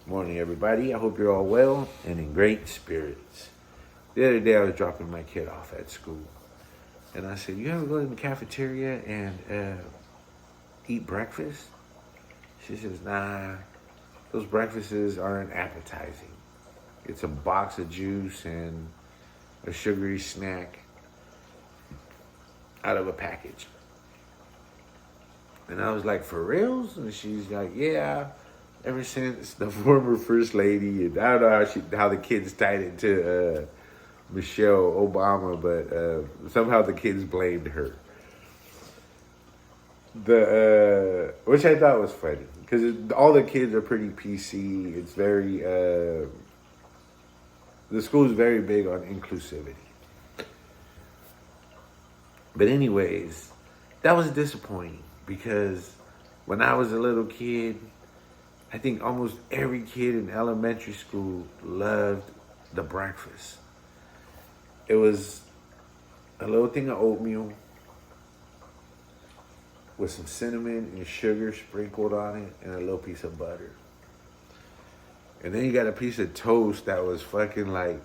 Morning, everybody. I hope you're all well and in great spirits. The other day, I was dropping my kid off at school, and I said, "You ever go to the cafeteria and eat breakfast?" She says, "Nah, those breakfasts aren't appetizing. It's a box of juice and a sugary snack out of a package." And I was like, "For reals?" And she's like, "Yeah. Ever since the former first lady, and I don't know how the kids tied it to Michelle Obama, but somehow the kids blamed her. The which I thought was funny because all the kids are pretty PC. It's very the school is very big on inclusivity. But anyways, that was disappointing because when I was a little kid, I think almost every kid in elementary school loved the breakfast. It was a little thing of oatmeal with some cinnamon and sugar sprinkled on it and a little piece of butter. And then you got a piece of toast that was fucking like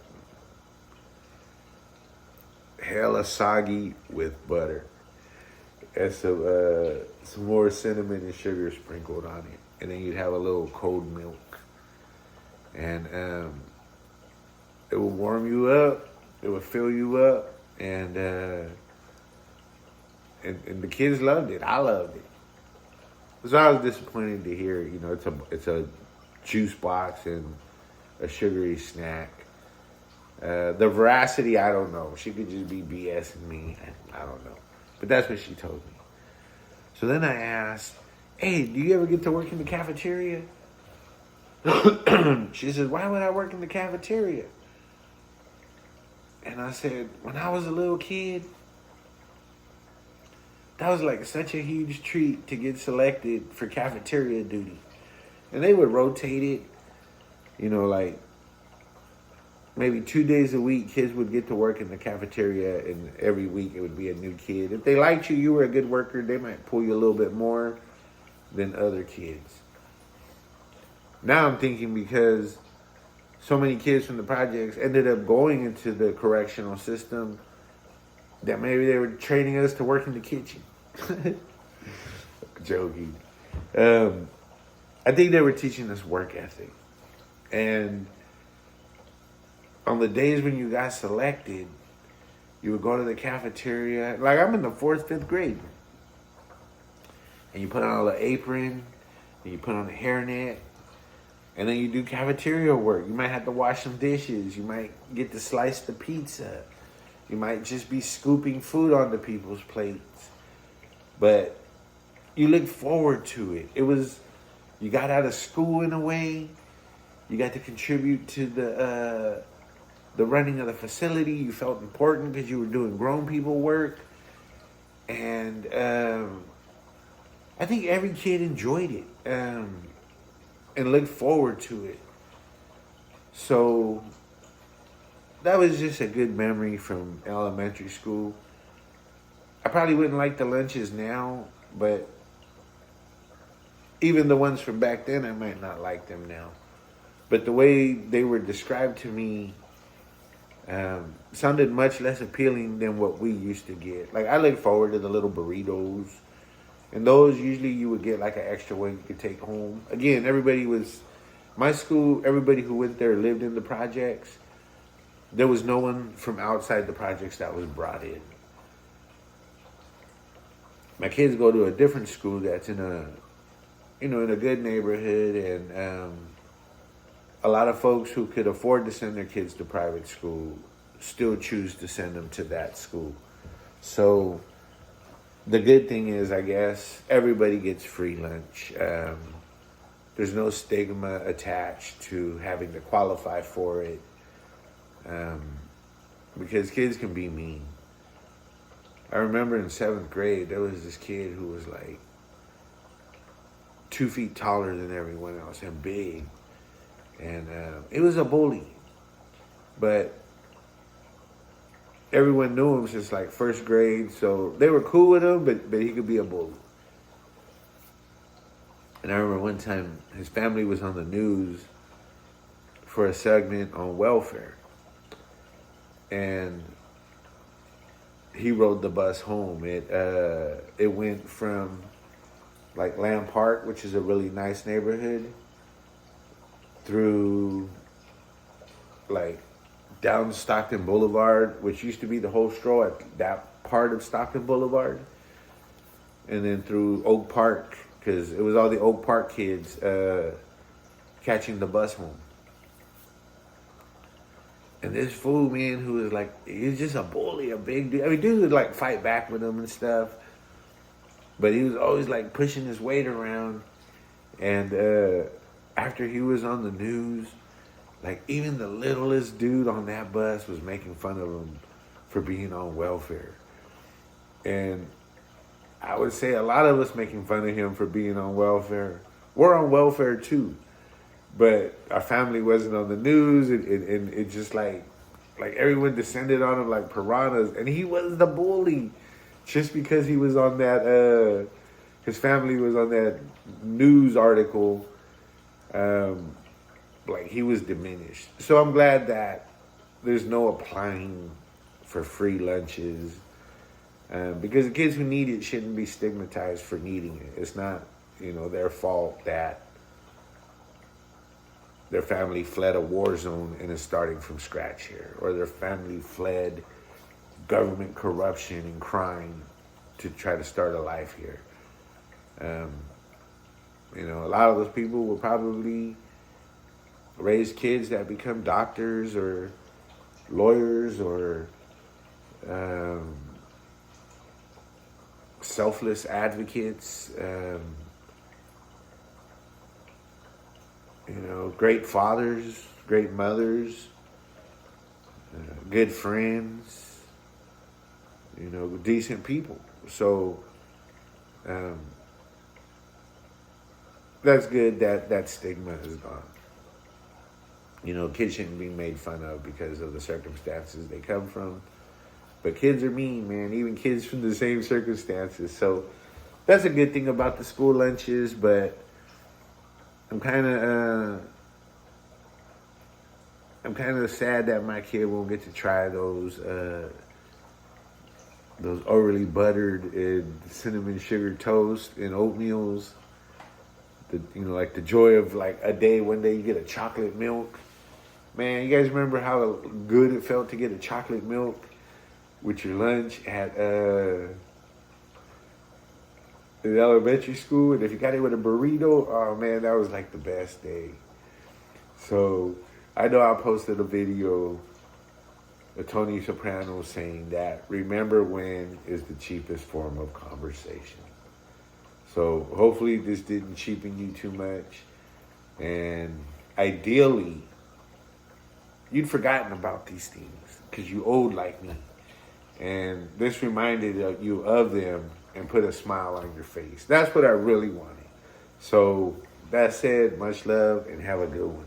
hella soggy with butter. And some more cinnamon and sugar sprinkled on it. And then you'd have a little cold milk. And it would warm you up. It would fill you up. And the kids loved it. I loved it. So I was disappointed to hear, it's a juice box and a sugary snack. The veracity, I don't know. She could just be BSing me. I don't know. But that's what she told me. So then I asked, "Hey, do you ever get to work in the cafeteria?" She says, "Why would I work in the cafeteria?" And I said, "When I was a little kid, that was like such a huge treat to get selected for cafeteria duty. And they would rotate it, like maybe 2 days a week, kids would get to work in the cafeteria, and every week it would be a new kid. If they liked you, you were a good worker, they might pull you a little bit more than other kids." Now I'm thinking because so many kids from the projects ended up going into the correctional system that maybe they were training us to work in the kitchen. Joking. I think they were teaching us work ethic. And on the days when you got selected, you would go to the cafeteria. Like I'm in the 4th, 5th grade. And you put on a little apron, and you put on a hairnet, and then you do cafeteria work. You might have to wash some dishes. You might get to slice the pizza. You might just be scooping food onto people's plates. But you look forward to it. You got out of school in a way. You got to contribute to the running of the facility. You felt important because you were doing grown people work. And I think every kid enjoyed it and looked forward to it. So that was just a good memory from elementary school. I probably wouldn't like the lunches now, but even the ones from back then, I might not like them now. But the way they were described to me sounded much less appealing than what we used to get. Like, I look forward to the little burritos. And those, usually you would get like an extra one you could take home. Again, my school, everybody who went there lived in the projects. There was no one from outside the projects that was brought in. My kids go to a different school that's in a good neighborhood, and a lot of folks who could afford to send their kids to private school still choose to send them to that school. So the good thing is, I guess, everybody gets free lunch. There's no stigma attached to having to qualify for it, because kids can be mean. I remember in 7th grade, there was this kid who was like 2 feet taller than everyone else and big. And it was a bully. But everyone knew him since like 1st grade, so they were cool with him, but he could be a bully. And I remember one time his family was on the news for a segment on welfare. And he rode the bus home. It went from like Lamb Park, which is a really nice neighborhood, through like down Stockton Boulevard, which used to be the whole stroll at that part of Stockton Boulevard, and then through Oak Park, because it was all the Oak Park kids catching the bus home. And this fool, man, who was like, he was just a bully, a big dude. I mean, dude would like fight back with him and stuff. But he was always like pushing his weight around. And after he was on the news, like even the littlest dude on that bus was making fun of him for being on welfare. And I would say a lot of us making fun of him for being on welfare. We're on welfare too. But our family wasn't on the news, and it just like everyone descended on him like piranhas, and he was the bully, just because he was on that. His family was on that news article. Like he was diminished. So I'm glad that there's no applying for free lunches, because the kids who need it shouldn't be stigmatized for needing it. It's not, their fault that their family fled a war zone and is starting from scratch here, or their family fled government corruption and crime to try to start a life here. A lot of those people will probably raise kids that become doctors or lawyers or selfless advocates. Great fathers, great mothers, good friends, decent people. So that's good that stigma is gone. Kids shouldn't be made fun of because of the circumstances they come from. But kids are mean, man, even kids from the same circumstances. So that's a good thing about the school lunches, but I'm kind of sad that my kid won't get to try those overly buttered and cinnamon sugar toast and oatmeals. Like the joy of like one day you get a chocolate milk. Man, you guys remember how good it felt to get a chocolate milk with your lunch at in elementary school, and if you got it with a burrito, oh man, that was like the best day. So I know I posted a video of Tony Soprano saying that remember when is the cheapest form of conversation. So hopefully this didn't cheapen you too much, and ideally you'd forgotten about these things because you old like me, and this reminded you of them and put a smile on your face. That's what I really wanted. So that said, much love and have a good one.